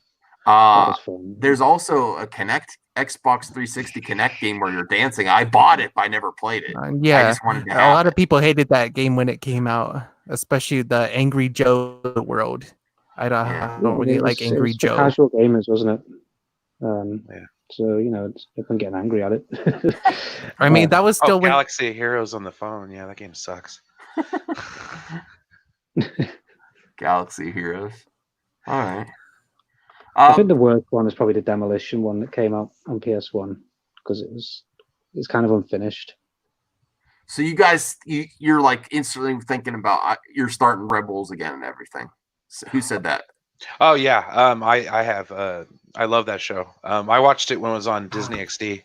That was fun. There's also a Xbox 360 Connect game where you're dancing. I bought it, but I never played it. I Yeah, just wanted to a have lot it. of people hated that game when it came out, especially the Angry Joe world. I don't really like Angry it was Joe. For casual gamers, wasn't it? Yeah. So everyone getting angry at it. I mean, that was still when Galaxy of Heroes on the phone. Yeah, that game sucks. Galaxy Heroes. All right. I think the worst one is probably the Demolition one that came out on PS1 because it's kind of unfinished. So you guys, you're like instantly thinking about you're starting Rebels again and everything. So who said that? Oh yeah, I have. I love that show. I watched it when it was on Disney XD.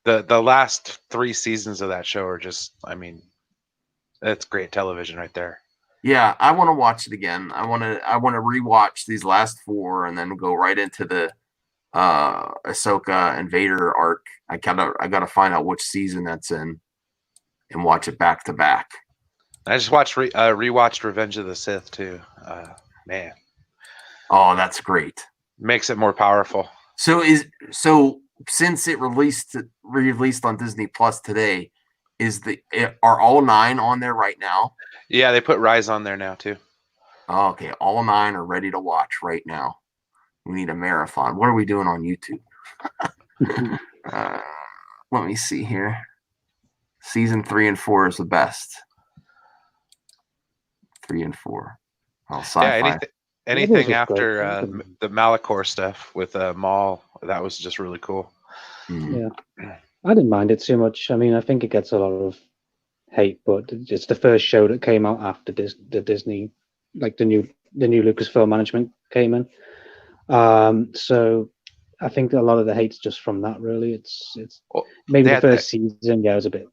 The last 3 seasons of that show are just, I mean, that's great television right there. Yeah, I want to watch it again. I want to rewatch these last 4 and then go right into the Ahsoka and Vader arc. I gotta find out which season that's in and watch it back to back. I just rewatched Revenge of the Sith too. Man, oh, that's great. Makes it more powerful. So since it released on Disney Plus today, are all 9 on there right now? Yeah, they put Rise on there now too. Oh, okay, all 9 are ready to watch right now. We need a marathon. What are we doing on YouTube? Let me see here. Season 3 and 4 is the best. 3 and 4. Oh, sci-fi. Yeah, anything after the Malachor stuff with Maul, that was just really cool. Yeah, I didn't mind it too much. I mean, I think it gets a lot of hate, but it's the first show that came out after the Disney, like the new Lucasfilm management came in. So I think a lot of the hate's just from that. Really, it's maybe the first season. Yeah, it was a bit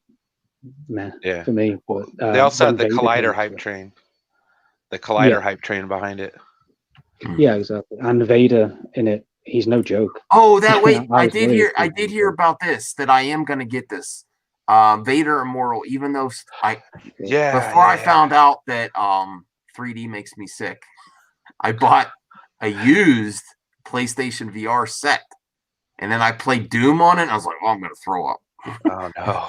meh for me. But they also had the Collider hype train. The Collider hype train behind it. Yeah, exactly. And Vader in it, he's no joke. Oh, that way I did hear about this. That I am gonna get this. Vader Immortal, even though I found out that 3D makes me sick, I bought a used PlayStation VR set, and then I played Doom on it. And I was like, "Oh, I'm gonna throw up." Oh no,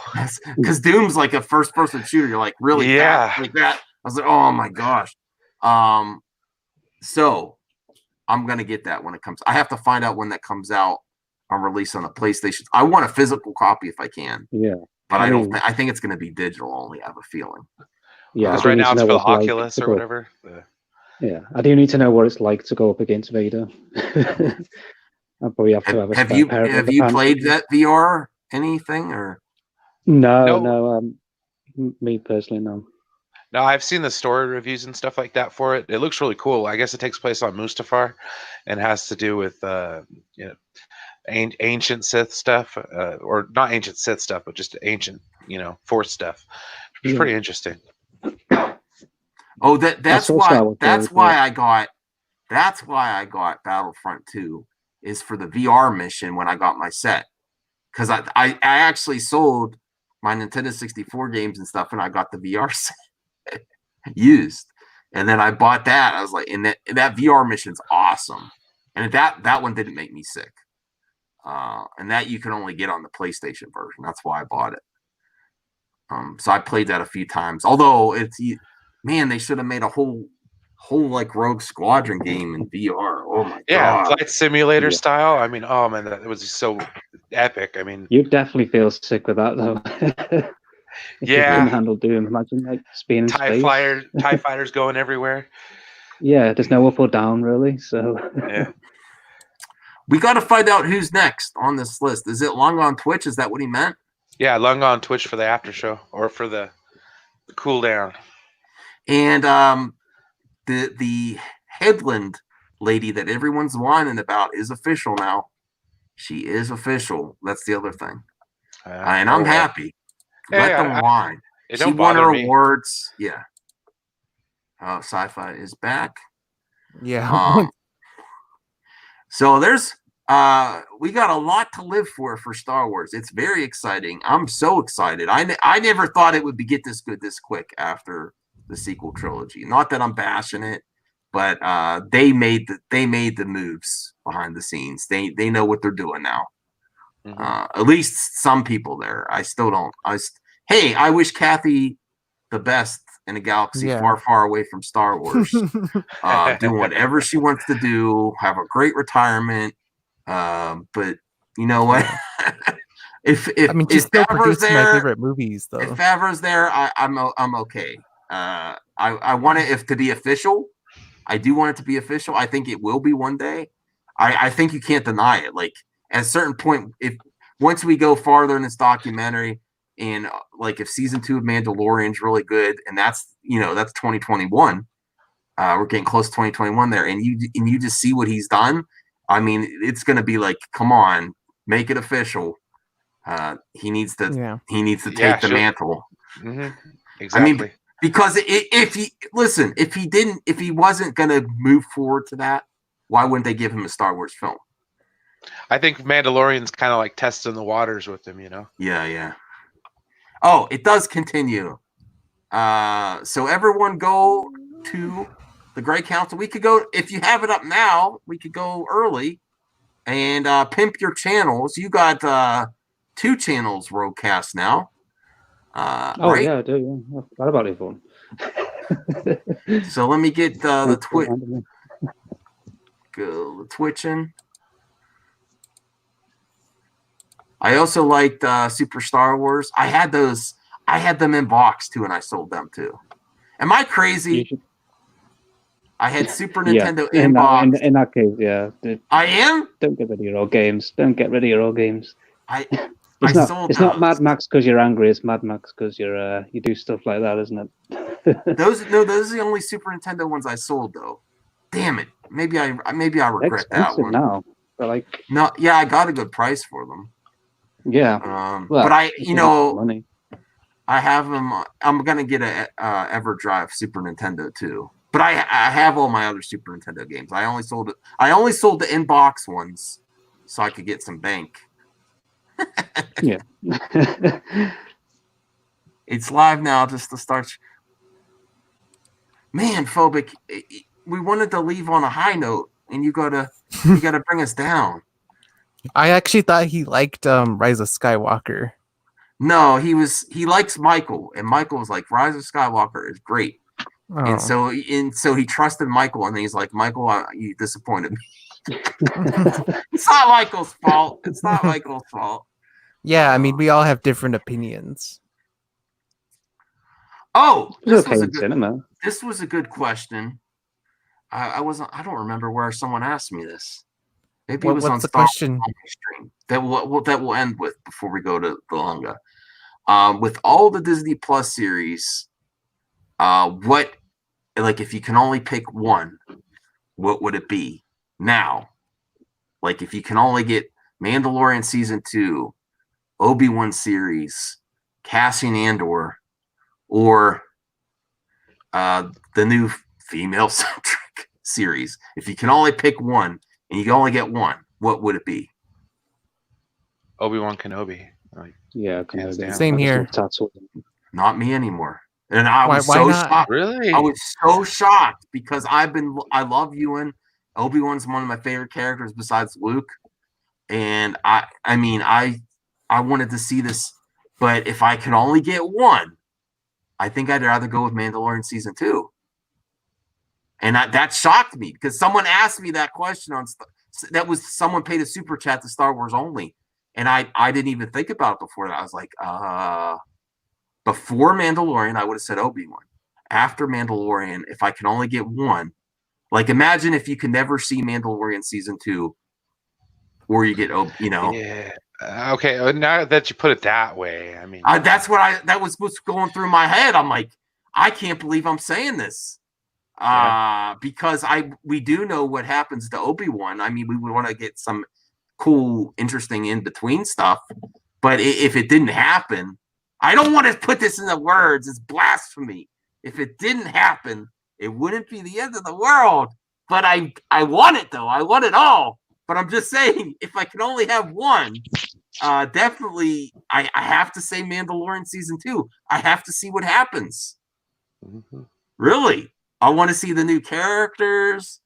because Doom's like a first-person shooter. You're like really fast like that. I was like, "Oh my gosh." So I'm gonna get that when it comes. I have to find out when that comes out on release on the PlayStation. I want a physical copy if I can. Yeah. But I think it's going to be digital only. I have a feeling. Yeah, because right now it's for the Oculus or whatever. Yeah, I do need to know what it's like to go up against Vader. I'll probably have to have a have you played that VR anything or? No. Me personally, no. No, I've seen the story reviews and stuff like that for it. It looks really cool. I guess it takes place on Mustafar, and has to do with ancient Sith stuff, or not ancient Sith stuff, but just ancient, Force stuff. It's pretty interesting. Oh, that's why I got Battlefront 2 is for the VR mission when I got my set, because I actually sold my Nintendo 64 games and stuff, and I got the VR set used, and then I bought that. I was like, and that VR mission's awesome, and that one didn't make me sick. And that you can only get on the PlayStation version. That's why I bought it. So I played that a few times. Although they should have made a whole like Rogue Squadron game in VR. Oh my god! Flight simulator style. I mean, oh man, that was so epic. I mean, you'd definitely feel sick with that though. If you couldn't handle Doom. Imagine like being in space. TIE fighters going everywhere. Yeah, there's no up or down really. So yeah. We got to find out who's next on this list. Is it Lung on Twitch? Is that what he meant? Yeah, Lung on Twitch for the after show or for the cool down. And the Headland lady that everyone's whining about is official now. She is official. That's the other thing. And I'm happy. Let them whine. She won her awards. Yeah. Sci-fi is back. Yeah. So there's we got a lot to live for Star Wars. It's very exciting. I'm so excited. I never thought it would get this good this quick after the sequel trilogy. Not that I'm bashing it, but they made the moves behind the scenes. They know what they're doing now. At least some people there. I still don't. Hey, I wish Kathy the best in a galaxy far, far away from Star Wars. Doing whatever she wants to do, have a great retirement. But you know what? if she's still producing there, my favorite movies, though. If Favreau's there, I'm okay. I want it to be official. I do want it to be official. I think it will be one day. I think you can't deny it. Like at a certain point, once we go farther in this documentary, and like if season 2 of Mandalorian is really good, and that's 2021. We're getting close to 2021 there, and you just see what he's done. I mean, it's going to be like, come on, make it official. He needs to take the mantle. Mm-hmm. Exactly. I mean, because if he wasn't going to move forward to that, why wouldn't they give him a Star Wars film? I think Mandalorian's kind of like testing the waters with him, Yeah. Oh, it does continue. So everyone go to the Grey Council. We could go, if you have it up now, we could go early and pimp your channels. You got 2 channels broadcast now. Right? Yeah, I do. Yeah. I forgot about it one. So let me get the Twitching. I also liked Super Star Wars. I had them in box too, and I sold them too. Am I crazy? I had Super Nintendo in box. In that case, yeah. I am? Don't get rid of your old games. Don't get rid of your old games. It's not Mad Max because you're angry. It's Mad Max because you do stuff like that, isn't it? Those are the only Super Nintendo ones I sold, though. Damn it. Maybe I regret that one. Now, but I got a good price for them. Yeah. But money. I have them. I'm gonna get a EverDrive Super Nintendo too. But I have all my other Super Nintendo games. I only sold the in-box ones so I could get some bank. Yeah. It's live now just to start. Man, Phobic, we wanted to leave on a high note, and you gotta bring us down. I actually thought he liked Rise of Skywalker. No, he likes Michael, and Michael was like, Rise of Skywalker is great. Oh. And so he trusted Michael, and he's like, Michael, you disappointed me. It's not Michael's fault. Yeah, I mean, we all have different opinions. Oh, this This was a good question. I don't remember where someone asked me this. Maybe it was on the question stream that we'll end with before we go to the manga. With all the Disney Plus series, if you can only pick one, what would it be now? Like if you can only get Mandalorian season 2, Obi-Wan series, Cassian Andor, or the new female-centric series. If you can only pick one and you can only get one, what would it be? Obi-Wan Kenobi. Yeah, Kenobi. Same here. Not me anymore. And I was so shocked. Really? I was so shocked because I love Ewan. Obi-Wan's one of my favorite characters besides Luke. And I wanted to see this, but if I could only get one, I think I'd rather go with Mandalorian season 2. And that shocked me because someone asked me that question someone paid a super chat to Star Wars only. And I didn't even think about it before that. I was like, before Mandalorian, I would have said Obi-Wan. After Mandalorian, if I can only get one, like imagine if you can never see Mandalorian season 2, or you get, Yeah. Okay. Now that you put it that way, I mean, that was what's going through my head. I'm like, I can't believe I'm saying this. Because we do know what happens to Obi-Wan. I mean, we would want to get some cool, interesting in between stuff. But if it didn't happen, I don't want to put this into words. It's blasphemy. If it didn't happen, It wouldn't be the end of the world. But I want it though. I want it all. But I'm just saying, if I can only have one, definitely I have to say Mandalorian season 2. I have to see what happens. Mm-hmm. Really, I want to see the new characters.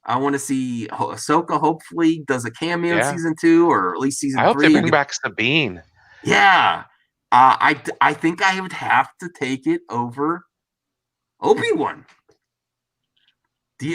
I want to see Ahsoka. Hopefully, does a cameo in season 2 or at least season 3. I hope they bring back Sabine. Yeah, I think I would have to take it over Obi-Wan.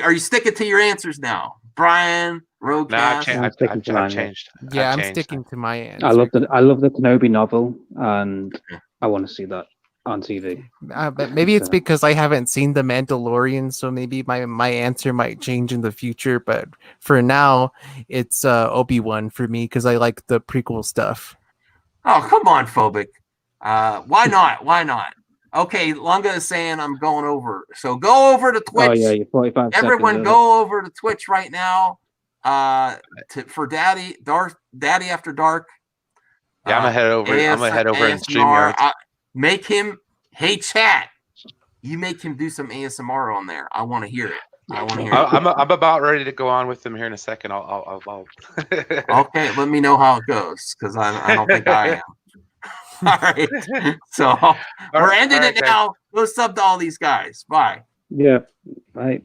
Are you sticking to your answers now, Brian? Rogue No, Cast? I've changed. Yeah, I've I'm changed. sticking to my answer. I love the Kenobi novel, and I want to see that on TV. But maybe it's because I haven't seen The Mandalorian, so maybe my answer might change in the future. But for now, it's Obi-Wan for me because I like the prequel stuff. Oh, come on, Phobic. Why not? Why not? Okay, Lunga is saying I'm going over. So go over to Twitch. Oh yeah, you're 45 Everyone seconds, go over to Twitch right now for Daddy After Dark. Yeah, I'm gonna head over. I'm gonna head over and StreamYard. Make him. Hey, chat. You make him do some ASMR on there. I want to hear it. I'm about ready to go on with them here in a second. I'll Okay, let me know how it goes because I don't think I am. All right. So we're ending it now. Go sub to all these guys. Bye. Yeah. Bye.